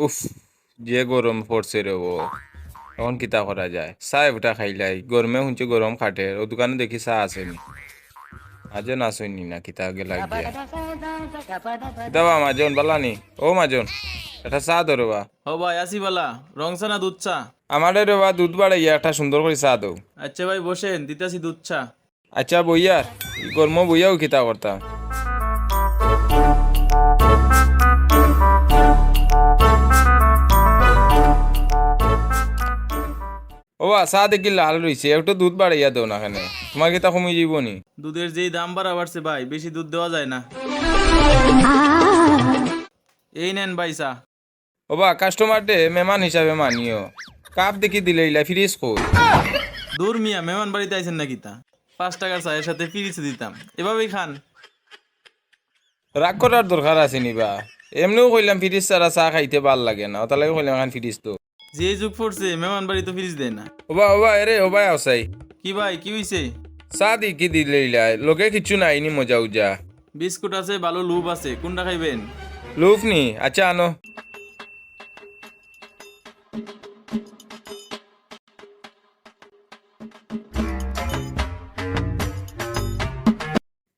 উফ, যে গরম পড়ছে রে ও, এখন কিতা করা যায়? চা ওটা খাইলাই, গরমে শুনছি গরম খাটে, ও দোকানে দেখি চা আসেনি, আজও আসেনি না কিতা গেলা গিয়া। কিতা বা মাজন বালানি? ও মাজন, এটা চা দো রবা। ও ভাই আসি বালা, রং চা না দুধ চা? আমারে রবা দুধ বাড়াইয়া একটা সুন্দর করে চা দো। আচ্ছা ভাই বসেন, দিতাছি দুধ চা। আচ্ছা বইয়ার, গরম বইয়াও কিতা করতাম। ও চা দেখি লাল রয়েছে, একটু দুধ বাড়াইয়া দাও না খানে, তোমার কিতা কমে যাইব নি? দুধের যেই দাম বাড়া বাড়ছে ভাই, বেশি দুধ দেওয়া যায় না। এই নেন ভাই চা। কাস্টমার দে মেহমান হিসাবে মানিও, কাপ দেখি দিলে ইলা ফ্রিজ কই? দূর মিয়া, মেহমান বাড়িতে আইছেন নাকি তা? 5 টাকার চায়ের সাথে ফিরিছে দিতাম, এভাবেই খান। রাগ করার দরকার আছে নিবা? এমনিও কইলাম ফ্রিজ ছাড়া চা খাইতে ভাল লাগে না, ওটা লাগে কইলাম এখন ফ্রিজ তো। যে যুগ পড়ছে মেহমান বাড়ি তো ফিরিজ দেয় না। এরে আওসাই, কি ভাই কি হইছে? চা দি কি দিলে ইলা লোকে কিচ্ছু নাই নি মজা উজা? বিস্কুট আছে, ভালো লুপ আছে, কোনটা খাইবেন? লুফ নি? আচ্ছা আনো।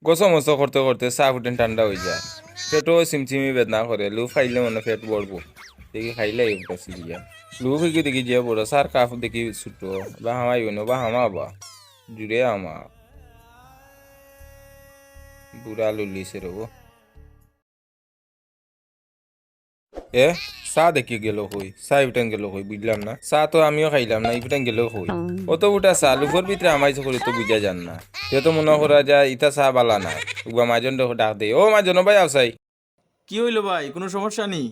গোসো মসো করতে করতে চা ফুটেন ঠান্ডা হয়ে যায়, পেটও সিমচিমি বেদনা করে। লুফ খাইলে মনে পেট বড়বো, দেখি খাইলে গিয়া লুফ হইকে দেখি যে বড় সার কাপ দেখি ছোট, বা হামাই বনো বা হামা বা জুড়ে আমা বুড়া লুলিছে রবো। এ চা দেখি গেল হই, চা ইফটান গেল হই, বুঝলাম না। চা তো আমিও খাইলাম না, ইফটান গেল হই। অত উঠা চা লুফর ভিতরে আমাই করে তো বুঝা যান না। যেহেতু মনে করা যায় ইটা চা বালা নাই, মাজন ডাক দে, ও মাজন ভাই আওসাই। কি হইলো ভাই, কোনো সমস্যা নেই?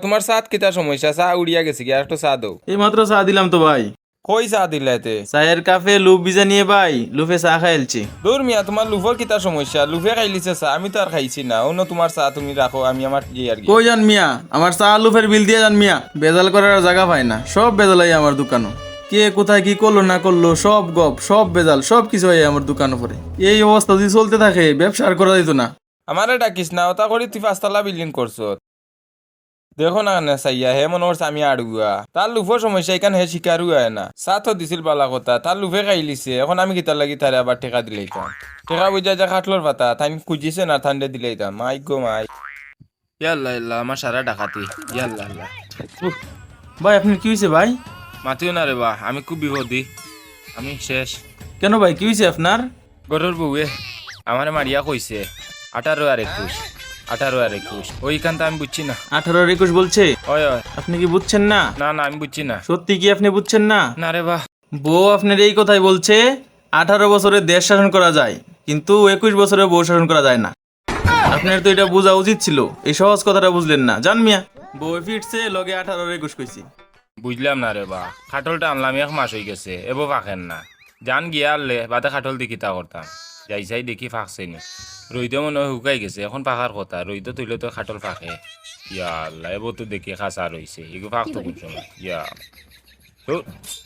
তোমার সাথ কিতা সমস্যা? চা উড়িয়া গেছে কি? আর একটু চা দাও। এই মাত্র চা দিলাম তো ভাই। কই চা দিলাইতে? চায়ের কাপে লুপ ভিজা নিয়ে ভাই, লুফে চা খাইলছি। দূর মিয়া, তোমার লুফর কিতা সমস্যা? লুফে খাইলিছে চা, আমি তো আর খাইছি না। অন্য তোমার চা তুমি রাখো, আমি আমার যে আর কি। কই যান মিয়া, আমার চা লুফের বিল দিয়ে যান মিয়া। বেজাল করার জায়গা পায় না, সব বেজালাই আমার দোকানও। কে কোথায় কি করলো না করলো সব গপ, সব বেজাল, সব কিছু হয় আমার দোকান উপরে। এই অবস্থা যদি চলতে থাকে ব্যবসা আর করা যেত না। আমারে ডাকিস না, ওটা করি তুই 5 তলা বিল্ডিং করছো। দেখো না না চাইয়া, হে মনে করছে আমি আড়ুয়া। তার লুফর সমস্যা, এখানে হে শিকারু হয় না। চা তো দিছিল বালা কথা, তার লুফে খাইলিছে। এখন আমি কিতার লাগি তারে আবার টেকা দিলাইতাম? টেকা বুঝা যা খাটলোর পাতা, তাই খুঁজিছে না ঠান্ডে দিলাইতাম। মাই গো মাই, ইয়াল্লা ইয়াল্লা, আমার সারা ডাকাতি, ইয়াল্লা আল্লাহ। উফ, ভাই আপনার কি হয়েছে ভাই? মাতিও না রে বা, আমি খুব বিপদী, আমি শেষ। কেন ভাই কি হয়েছে আপনার? গরুর বউয়ে আমারে মারিয়া কইছে 18 আর 21, 18 আর 21, ওইখানটা আমি বুঝছি না। 18 আর 21 বলছে? ওই ওই, আপনি কি বুঝছেন না? না না আমি বুঝছি না। সত্যি কি আপনি বুঝছেন না? না রে বা। বউ আপনার এই কথাই বলছে, 18 বছরে দেশ শাসন করা যায়, কিন্তু 21 বছরে বউ শাসন করা যায় না। আপনার তো এটা বোঝা উচিত ছিল, এই সহজ কথাটা বুঝলেন না। জান মিয়া, বউ ফিরছে লগে 18 আর 21 কইছি। বুঝলাম না রে বা, খাটলটা আনলাম 1 মাস হয়ে গেছে, এবো ফাঁকেন না। জান গিয়া আনলে বাদে খাটল দেখি তা করতাম, যাই যাই দেখি ফাঁকছে নি। রইদ মনে হয় শুকাই গেছে, এখন ফাঁকার কথা। রইদ তুইলে তো খাটল ফাঁকে। ইয়া আল্লাহ, এবো তো দেখি খাসা রইছে, এগু ফাঁক তো কোন সময়? ইয়া তো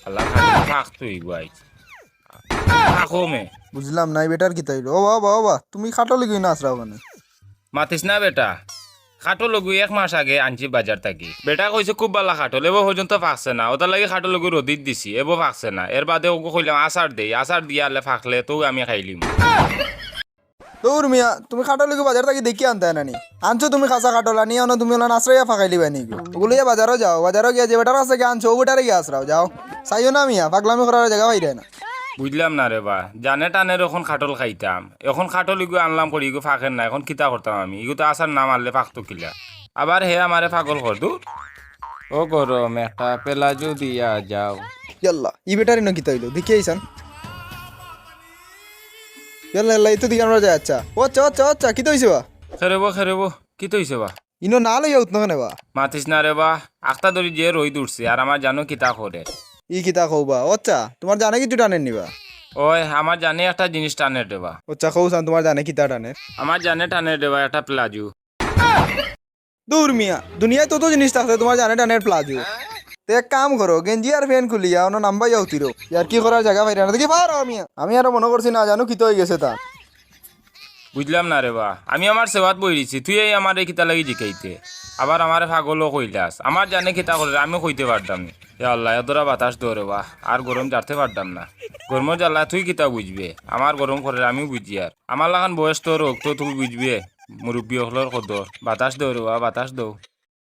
আল্লাহ, খাটল ফাঁক তো এগু আইছে, ফাঁকো মে। বুঝলাম না, এই বেটার কি তাইলো? ও বাবা বাবা, তুমি খাটো লিখি না আসরা ওখানে। মাতিস না বেটা, খাটো লগু 1 মাস আগে আনছি বাজার থাকি। বেটা কইছে খুব ভালো খাটল, এবার পর্যন্ত ফাঁকছে না। ওটার লাগে খাটো লগু রদিত দিছি, এবার ফাঁকছে না। এর বাদে ওকে কইলাম আচার দেই, আচার দিয়ে আলে ফাঁকলে তো আমি খাইলিম। দৌড় মিয়া, তুমি খাটো লিখি বাজার থাকি দেখি আনতে নানি আনছো তুমি খাসা খাটোলা নিয়ে আনো, তুমি ওলা আশ্রয়া ফাঁকাইলি বানি ওগুলো বাজারও যাও, বাজারও গিয়া যে বেটার আছে গিয়ে আনছো ও বেটারে গিয়ে আসরাও যাও। চাইও না মিয়া, পাগলামি করার জায়গা পাইরে না। বুঝলাম না রে বা, জানে টানের এখন খাটল খাইতাম, এখন খাটল ইগু আনলাম করি, ইগু ফাঁকের না। এখন কিতা করতাম আমি? ইগু তো আচার না মারলে ফাঁকতো কিলা? আবার হে আমারে পাগল কর দু। ও গরম একটা পেলাজু দিয়া যাও। ইয়াল্লা, ই বেটারই না কি তাইলো দেখি আইসান। ইয়াল্লা ইয়াল্লা, এই তো দিকে আমরা যাই। আচ্ছা ও আচ্ছা আচ্ছা আচ্ছা, কি তো হইছে বা? খেরেব কি তো হইছে বা? ইনো না লইয়া উঠ না বা। মাতিস না রে বা, আখতা ধরি যে রই দূরছে, আর আমার জানো কিতা করে। ই কিতা কৌবা? ও আচ্ছা, তোমার জানে কিছু টানেন নিবা? ওই আমার জানে একটা জিনিস টানে দেবা। আচ্ছা কৌসান, তোমার জানে কিতা টানের? আমার জানে টানে দেবা একটা প্লাজু। দূর মিয়া, দুনিয়ায় তত জিনিস থাকছে তোমার জানে টানের প্লাজো। তো এক কাম করো, গেঞ্জি আর ফ্যান খুলিয়া ওনা নাম্বাই যাওতিরো, আর কি করার জায়গা পাইরা না দেখি পারো মিয়া। আমি আরো মনে করছি না জানো কি তো হয়ে গেছে তা। বুঝলাম না রে বা আমি আমার সেবাত বই দিছি তুই এই আমার এই কিতা লাগি জিকাইতে আবার আমারে পাগলও কইলাস আমার জানে কিতা করে আমি কইতে পারতাম না এ আল্লাহ এতরা বাতাস দৌড়ে বা আর গরম জারতে পারতাম না গরমের জ্বালা তুই কিতা বুঝবে আমার গরম করে আমি বুঝি আর আমার লাগান বয়স তোর হোক তো তুই বুঝবে মুরব্বী হলর কদর বাতাস দৌড়ে বা বাতাস দৌ